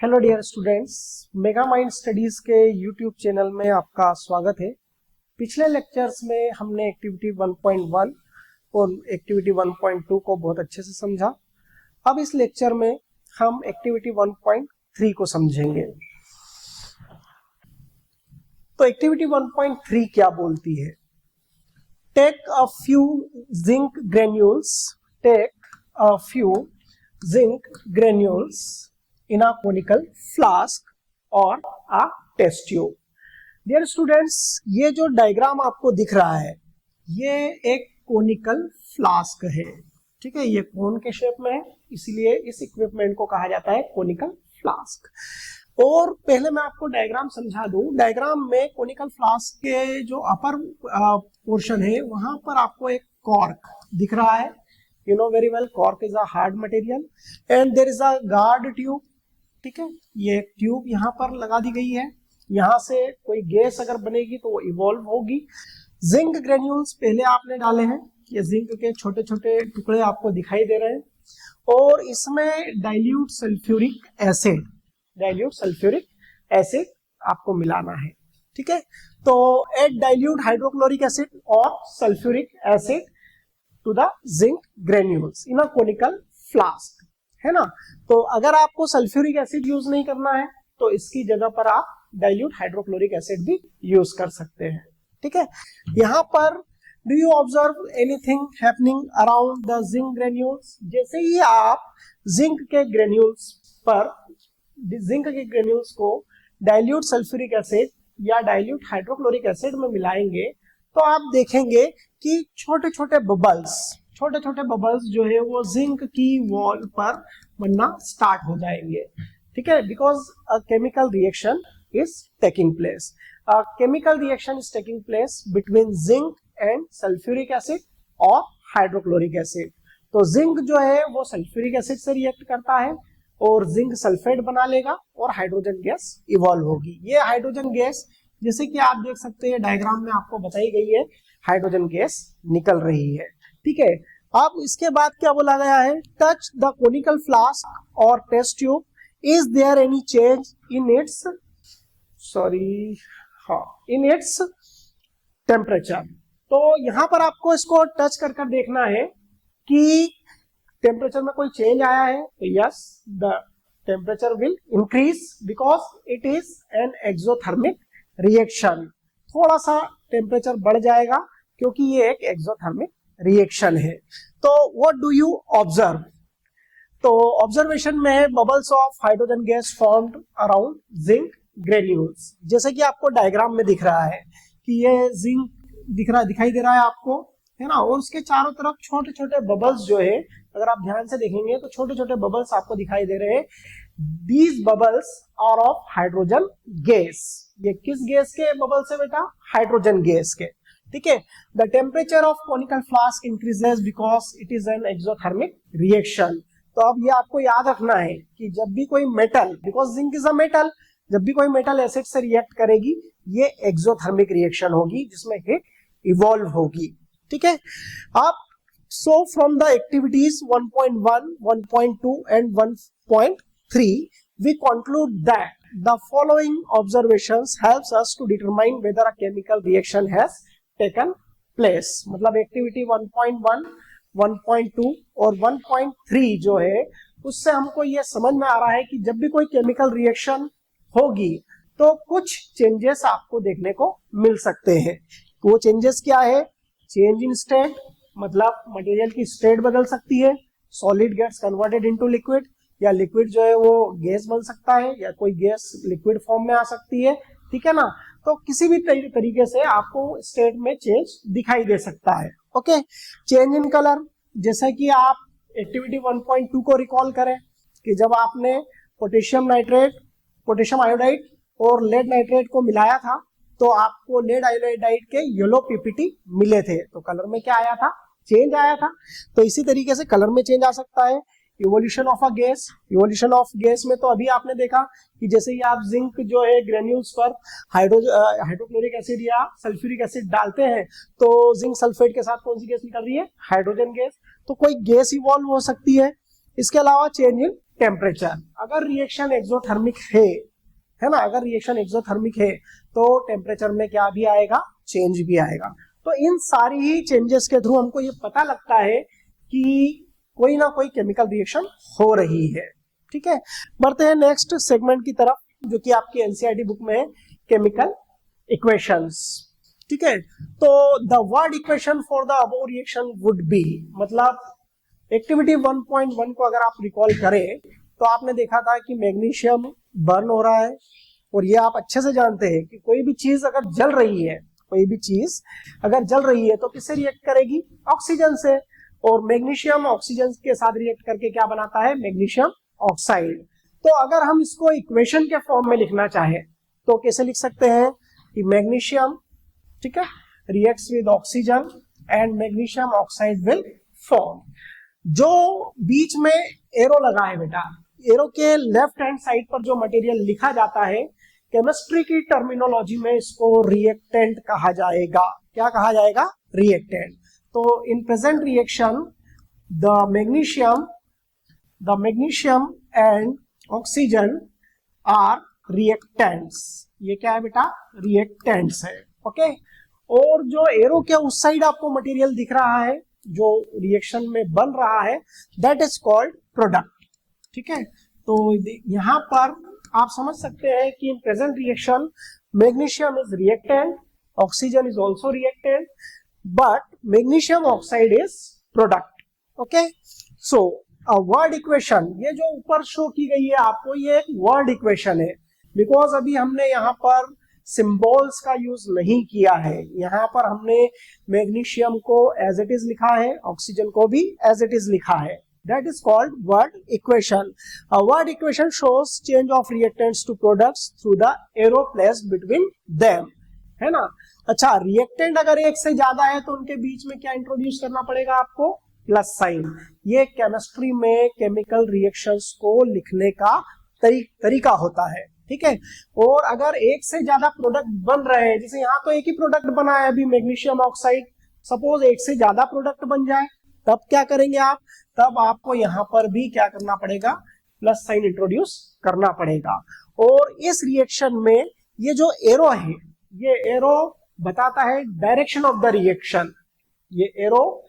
Hello dear students, mega mind studies के YouTube channel में आपका स्वागत है। पिछले लेक्चर्स में हमने एक्टिविटी 1.1 और एक्टिविटी 1.2 को बहुत अच्छे से समझा। अब इस लेक्चर में हम एक्टिविटी 1.3 को समझेंगे। तो एक्टिविटी 1.3 क्या बोलती है? Take a few zinc granules in a conical flask or a test tube. Dear students, ये जो डायग्राम आपको दिख रहा है ये एक कोनिकल फ्लास्क है। ठीक है, ये कोन के शेप में है, इसलिए इस इक्विपमेंट को कहा जाता है कोनिकल फ्लास्क। और पहले मैं आपको डायग्राम समझा दूं। डायग्राम में कोनिकल फ्लास्क के जो अपर पोर्शन है वहां पर आपको एक कॉर्क दिख रहा है। You know very well, cork is a hard material and there is a guard tube. ठीक है, ये ट्यूब यहाँ पर लगा दी गई है। यहाँ से कोई गैस अगर बनेगी तो वो इवॉल्व होगी। जिंक ग्रेन्यूल्स पहले आपने डाले हैं, ये जिंक के छोटे छोटे टुकड़े आपको दिखाई दे रहे हैं। और इसमें डाइल्यूट सल्फ्यूरिक एसिड आपको मिलाना है। ठीक है, तो एड डाइल्यूट हाइड्रोक्लोरिक एसिड और sulphuric acid to the zinc granules in a conical flask, है ना। तो अगर आपको सल्फ्यूरिक एसिड यूज नहीं करना है तो इसकी जगह पर आप डाइल्यूट हाइड्रोक्लोरिक एसिड भी यूज कर सकते हैं। ठीक है, यहाँ पर do you observe anything happening around the zinc granules? जैसे ही आप जिंक के ग्रेन्यूल्स को डाइल्यूट सल्फ्यूरिक एसिड या डाइल्यूट हाइड्रोक्लोरिक एसिड में मिलाएंगे तो आप देखेंगे कि छोटे छोटे बबल्स जो है वो जिंक की वॉल पर बनना स्टार्ट हो जाएंगे। ठीक है, because a chemical reaction is taking place. Chemical reaction is taking place between zinc and sulphuric acid और हाइड्रोक्लोरिक एसिड। तो जिंक जो है वो सल्फ्यूरिक एसिड से रिएक्ट करता है और जिंक सल्फेट बना लेगा और हाइड्रोजन गैस इवॉल्व होगी। ये हाइड्रोजन गैस, जैसे कि आप देख सकते हैं डायग्राम में आपको बताई गई है, हाइड्रोजन गैस निकल रही है। ठीक है, अब इसके बाद क्या बोला गया है? टच द कोनिकल फ्लास्क और test tube, is there any change in its temperature. तो यहां पर आपको इसको टच कर देखना है कि टेम्परेचर में कोई चेंज आया है। तो yes, the temperature will increase because it is an exothermic reaction. थोड़ा सा टेम्परेचर बढ़ जाएगा क्योंकि ये एक एक्सोथर्मिक रिएक्शन है। तो व्हाट डू यू ऑब्जर्व? तो ऑब्जर्वेशन में है bubbles of hydrogen gas formed around zinc granules. जैसे कि आपको डायग्राम में दिख रहा है कि ये जिंक दिखाई दे रहा है आपको, है ना। और उसके चारों तरफ छोटे छोटे बबल्स जो है, अगर आप ध्यान से देखेंगे तो छोटे छोटे बबल्स आपको दिखाई दे रहे हैं। These bubbles are of hydrogen gas. ये किस गैस के बबल्स है बेटा? हाइड्रोजन गैस के। ठीक है, the temperature of conical flask increases because it is an exothermic reaction. तो अब ये आपको याद रखना है कि जब भी कोई metal, because zinc is a metal, जब भी कोई मेटल एसिड से रिएक्ट करेगी ये एक्सोथर्मिक रिएक्शन होगी जिसमें हीट इवॉल्व होगी। ठीक है, अब so from the activities 1.1, 1.2 and 1.3 we conclude that the following observations helps us to determine whether a chemical reaction has taken place। मतलब एक्टिविटी 1.1, 1.2 और 1.3 जो है उससे हमको ये समझ में आ रहा है कि जब भी कोई केमिकल रिएक्शन होगी तो कुछ चेंजेस आपको देखने को मिल सकते हैं। वो चेंजेस क्या है? चेंज इन स्टेट, मतलब मटेरियल की स्टेट बदल सकती है। Solid gets converted into liquid, या लिक्विड जो है वो गैस बन सकता है, या कोई गैस लिक्विड फॉर्म में आ सकती है। ठीक है ना, तो किसी भी तरीके से आपको स्टेट में चेंज दिखाई दे सकता है। ओके, चेंज इन कलर, जैसा कि आप एक्टिविटी 1.2 को रिकॉल करें कि जब आपने पोटेशियम आयोडाइड और लेड नाइट्रेट को मिलाया था तो आपको लेड आयोडाइड के येलो पीपीटी मिले थे। तो कलर में क्या आया था? चेंज आया था। तो इसी तरीके से कलर में चेंज आ सकता है। इवोल्यूशन ऑफ गैस में तो अभी आपने देखा कि जैसे ही आप जिंक जो है ग्रेन्यूल्स पर हाइड्रोक्लोरिक एसिड या सल्फ्यूरिक एसिड डालते हैं तो जिंक सल्फेट के साथ कौन सी गैस निकल रही है? Hydrogen gas. तो कोई गैस इवॉल्व हो सकती है। इसके अलावा चेंज इन टेम्परेचर। अगर रिएक्शन एक्सोथर्मिक है ना, अगर रिएक्शन एक्सोथर्मिक है तो टेम्परेचर में क्या भी आएगा, चेंज भी आएगा। तो इन सारी ही चेंजेस के थ्रू हमको ये पता लगता है कि कोई ना कोई केमिकल रिएक्शन हो रही है। ठीक है, बढ़ते हैं नेक्स्ट सेगमेंट की तरफ, जो कि आपकी एनसीईआरटी बुक में है, केमिकल इक्वेशंस। ठीक है, तो the word equation for the above reaction would be, मतलब एक्टिविटी 1.1 को अगर आप रिकॉल करें तो आपने देखा था कि मैग्नीशियम बर्न हो रहा है, और ये आप अच्छे से जानते हैं कि कोई भी चीज अगर जल रही है, कोई भी चीज अगर जल रही है तो किससे रिएक्ट करेगी, ऑक्सीजन से, और मैग्नीशियम ऑक्सीजन के साथ रिएक्ट करके क्या बनाता है, मैग्नीशियम ऑक्साइड। तो अगर हम इसको इक्वेशन के फॉर्म में लिखना चाहे तो कैसे लिख सकते हैं कि मैग्नीशियम, ठीक है, reacts with oxygen and magnesium oxide will form. जो बीच में एरो लगा है बेटा, एरो के लेफ्ट हैंड साइड पर जो मटेरियल लिखा जाता है, केमिस्ट्री की टर्मिनोलॉजी में इसको रिएक्टेंट कहा जाएगा। क्या कहा जाएगा, रिएक्टेंट। तो in present reaction the magnesium and oxygen are reactants. ये क्या है बेटा, रिएक्टेंट्स है। ओके, और जो एरो के उस साइड आपको मटेरियल दिख रहा है जो रिएक्शन में बन रहा है, दैट इज कॉल्ड प्रोडक्ट। ठीक है, तो यहां पर आप समझ सकते हैं कि इन present reaction magnesium is reactant, oxygen is also reactant, but magnesium oxide is product. Okay, so a word equation, ये जो ऊपर शो की गई है आपको, ये एक वर्ड इक्वेशन है, बिकॉज अभी हमने यहाँ पर सिंबल्स का यूज नहीं किया है। यहाँ पर हमने मैग्नीशियम को एज इट इज लिखा है, ऑक्सीजन को भी एज इट इज लिखा है। That is called word equation. A word equation shows change of reactants to products through the arrow placed between them. है ना। अच्छा, रिएक्टेंट अगर एक से ज्यादा है तो उनके बीच में क्या इंट्रोड्यूस करना पड़ेगा आपको, प्लस साइन। ये केमिस्ट्री में केमिकल रिएक्शंस को लिखने का तरीका होता है। ठीक है, और अगर एक से ज्यादा प्रोडक्ट बन रहे हैं, जैसे यहाँ तो एक ही प्रोडक्ट बना है अभी मैग्नीशियम ऑक्साइड, सपोज एक से ज्यादा प्रोडक्ट बन जाए, तब क्या करेंगे आप, तब आपको यहां पर भी क्या करना पड़ेगा, प्लस साइन इंट्रोड्यूस करना पड़ेगा। और इस रिएक्शन में ये जो एरो है, ये एरो बताता है डायरेक्शन ऑफ द रिएक्शन। ये एरो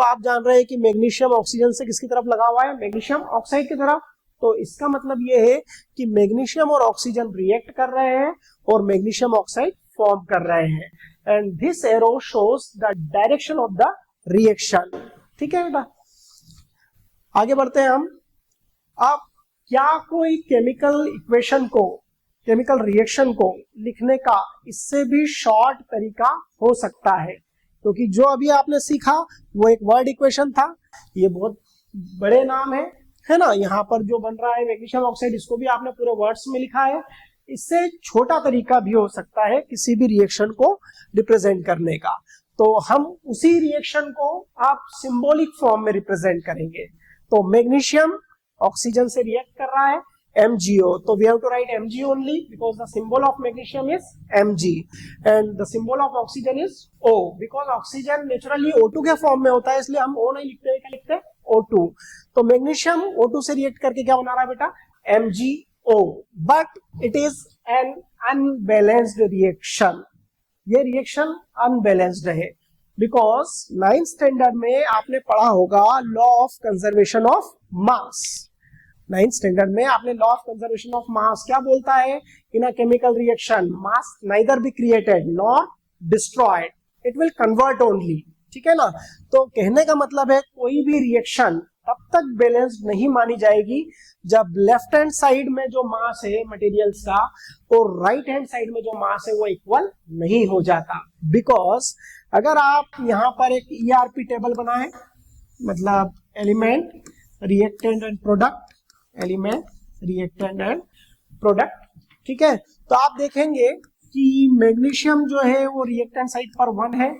आप जान रहे हैं कि मैग्नीशियम ऑक्सीजन से किसकी तरफ लगा हुआ है, मैग्नीशियम ऑक्साइड की तरफ। तो इसका मतलब ये है कि मैग्नीशियम और ऑक्सीजन रिएक्ट कर रहे हैं और मैग्नीशियम ऑक्साइड फॉर्म कर रहे हैं, and this arrow shows the direction of the reaction. ठीक है बेटा, आगे बढ़ते हैं हम। अब क्या कोई केमिकल इक्वेशन को, केमिकल रिएक्शन को लिखने का इससे भी शॉर्ट तरीका हो सकता है? क्योंकि जो अभी आपने सीखा वो एक वर्ड इक्वेशन था, ये बहुत बड़े नाम है ना। यहाँ पर जो बन रहा है मैग्नीशियम ऑक्साइड, इसको भी आपने पूरे वर्ड्स में लिखा है। इससे छोटा तरीका भी हो सकता है किसी भी रिएक्शन को रिप्रेजेंट करने का। तो हम उसी रिएक्शन को आप सिंबॉलिक फॉर्म में रिप्रेजेंट करेंगे। तो मैग्नीशियम ऑक्सीजन से रिएक्ट कर रहा है, MgO, तो we have to write Mg only because the symbol of magnesium is Mg and the symbol of oxygen is O, because oxygen naturally O2 के form में होता है, इसलिए हम O नहीं लिखते हैं, क्या लिखते हैं, O2। तो मैग्नीशियम O2 से रिएक्ट करके क्या बना रहा है बेटा, MgO, but it is an unbalanced reaction. ये रिएक्शन अनबैलेंस्ड है बिकॉज 9th स्टैंडर्ड में आपने पढ़ा होगा law of conservation of mass. 9th standard में आपने law of conservation of mass क्या बोलता है, in a chemical reaction mass neither be created nor destroyed, it will convert only. ठीक है ना। तो कहने का मतलब है कोई भी रिएक्शन तब तक बैलेंस्ड नहीं मानी जाएगी जब लेफ्ट हैंड साइड में जो मास है मटेरियल्स का और राइट हैंड साइड में जो मास है वो इक्वल नहीं हो जाता। बिकॉज अगर आप यहाँ पर एक ERP टेबल बनाए, मतलब element, reactant and product, element, reactant and product, ठीक है, तो आप देखेंगे कि मैग्नीशियम जो है वो रिएक्टेंट साइड पर 1 है,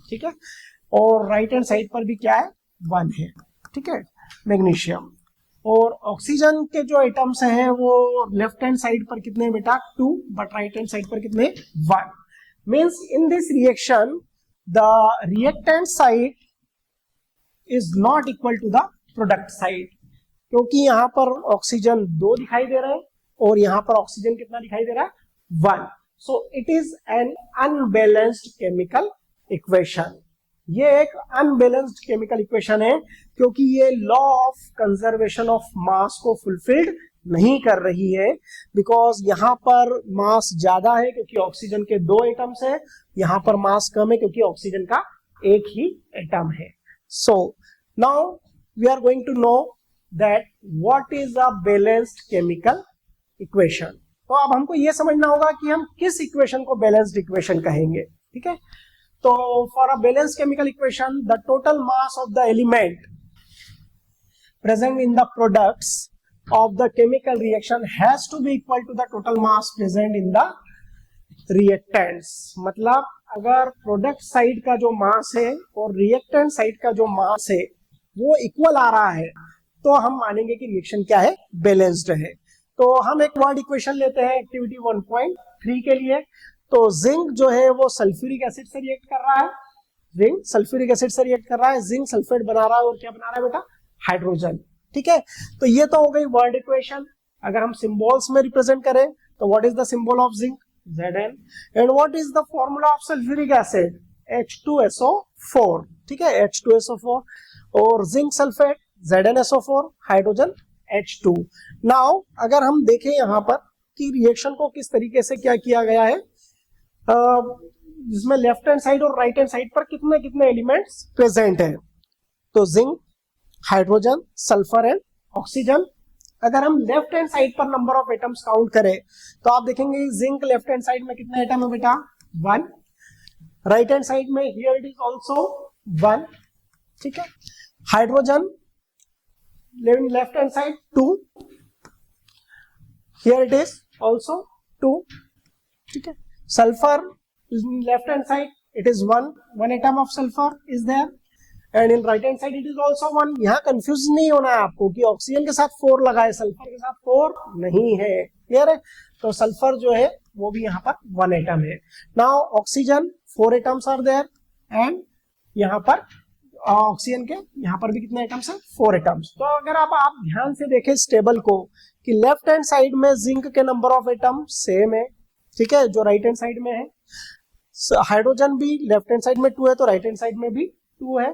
ठीक है, और राइट हैंड साइड पर भी क्या है, 1 है, ठीक है, मैग्नीशियम। और ऑक्सीजन के जो एटम्स हैं वो लेफ्ट हैंड साइड पर कितने बेटा, 2, बट राइट हैंड साइड पर कितने, 1। Means in this reaction the reactant side is not equal to the product side. क्योंकि यहाँ पर ऑक्सीजन 2 दिखाई दे रहे हैं और यहाँ पर ऑक्सीजन कितना दिखाई दे रहा है, 1. So it is an unbalanced chemical equation. ये एक अनबैलेंस्ड केमिकल इक्वेशन है क्योंकि ये लॉ ऑफ कंजर्वेशन ऑफ मास को फुलफिल्ड नहीं कर रही है, बिकॉज यहाँ पर मास ज्यादा है क्योंकि ऑक्सीजन के 2 एटम्स है, यहाँ पर मास कम है क्योंकि ऑक्सीजन का एक ही एटम है. So now we are going to know that what is a balanced chemical equation. तो अब हमको ये समझना होगा कि हम किस इक्वेशन को बैलेंस्ड इक्वेशन कहेंगे. ठीक है, तो for a balanced chemical equation the total mass of the element present in the products of the chemical reaction has to be equal to the total mass present in the reactants. मतलब अगर product side का जो mass है और reactant side का जो mass है वो इक्वल आ रहा है तो हम मानेंगे कि रिएक्शन क्या है, बैलेंस्ड है. तो हम एक वर्ड इक्वेशन लेते हैं एक्टिविटी 1.3 के लिए. तो जिंक जो है वो सल्फ्यूरिक एसिड से रिएक्ट कर रहा है, जिंक सल्फ्यूरिक एसिड से रिएक्ट कर रहा है, जिंक सल्फेट बना रहा है और क्या बना रहा है बेटा, हाइड्रोजन. ठीक है, तो ये तो हो गई वर्ड इक्वेशन. अगर हम सिंबल्स में रिप्रेजेंट करें तो what is the symbol of zinc, Zn, and what is the formula of sulphuric acid, H2SO4. ठीक है, H2SO4 और zinc sulphate ZnSO4, hydrogen H2. Now अगर हम देखें यहाँ पर कि रिएक्शन को किस तरीके से क्या किया गया है, जिसमें लेफ्ट हैंड साइड और राइट हैंड साइड पर कितने कितने एलिमेंट्स प्रेजेंट है. तो zinc, hydrogen, sulphur and oxygen. अगर हम लेफ्ट हैंड साइड पर नंबर ऑफ एटम्स काउंट करें तो आप देखेंगे जिंक लेफ्ट हैंड साइड में कितने एटम है बेटा, 1. राइट हैंड साइड में हियर इट इज आल्सो 1. ठीक है, hydrogen left hand side 2, here it is also 2. ठीक है, sulphur left hand side it is 1 atom of sulphur is there and in right hand side it is also 1. यहाँ confuse नहीं होना है आपको कि ऑक्सीजन के साथ 4 लगा है, सल्फर के साथ 4 नहीं है. क्लियर है, तो सल्फर जो है वो भी यहाँ पर 1 एटम है. Now oxygen 4 atoms are there and यहाँ पर ऑक्सीजन के यहाँ पर भी कितने एटम्स है, 4 एटम्स. तो अगर आप ध्यान से देखें इस टेबल को कि लेफ्ट हैंड साइड में जिंक के नंबर ऑफ एटम सेम है, ठीक है, जो राइट हैंड साइड में है. हाइड्रोजन भी लेफ्ट हैंड साइड में 2 है तो राइट हैंड साइड में भी 2 है.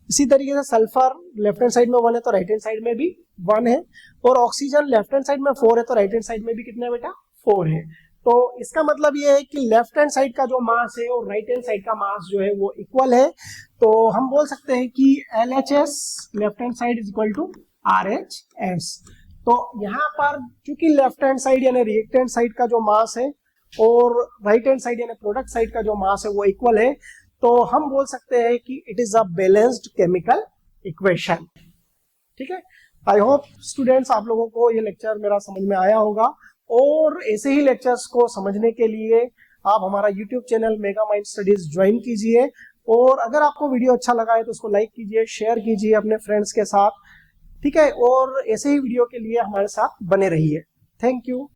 इसी तरीके से सल्फर लेफ्ट हैंड साइड में 1 है तो राइट हैंड साइड में भी 1 है. और ऑक्सीजन लेफ्ट हैंड साइड में 4 है तो राइट हैंड साइड में भी कितने बेटा, 4 है. तो इसका मतलब ये है कि लेफ्ट हैंड साइड का जो मास है और राइट हैंड साइड का मास जो है वो इक्वल है. तो हम बोल सकते हैं कि LHS left hand side is equal to RHS. तो यहाँ पर चूंकि लेफ्ट हैंड साइड यानी रिएक्टेंट साइड का जो मास है और राइट हैंड साइड यानी प्रोडक्ट साइड का जो मास है वो इक्वल है, तो हम बोल सकते हैं कि it is a balanced chemical equation. ठीक है, आई होप स्टूडेंट्स आप लोगों को ये लेक्चर मेरा समझ में आया होगा. और ऐसे ही लेक्चर्स को समझने के लिए आप हमारा YouTube channel mega mind studies join कीजिए. और अगर आपको वीडियो अच्छा लगा है तो उसको लाइक कीजिए, शेयर कीजिए अपने फ्रेंड्स के साथ. ठीक है, और ऐसे ही वीडियो के लिए हमारे साथ बने रहिए. Thank you.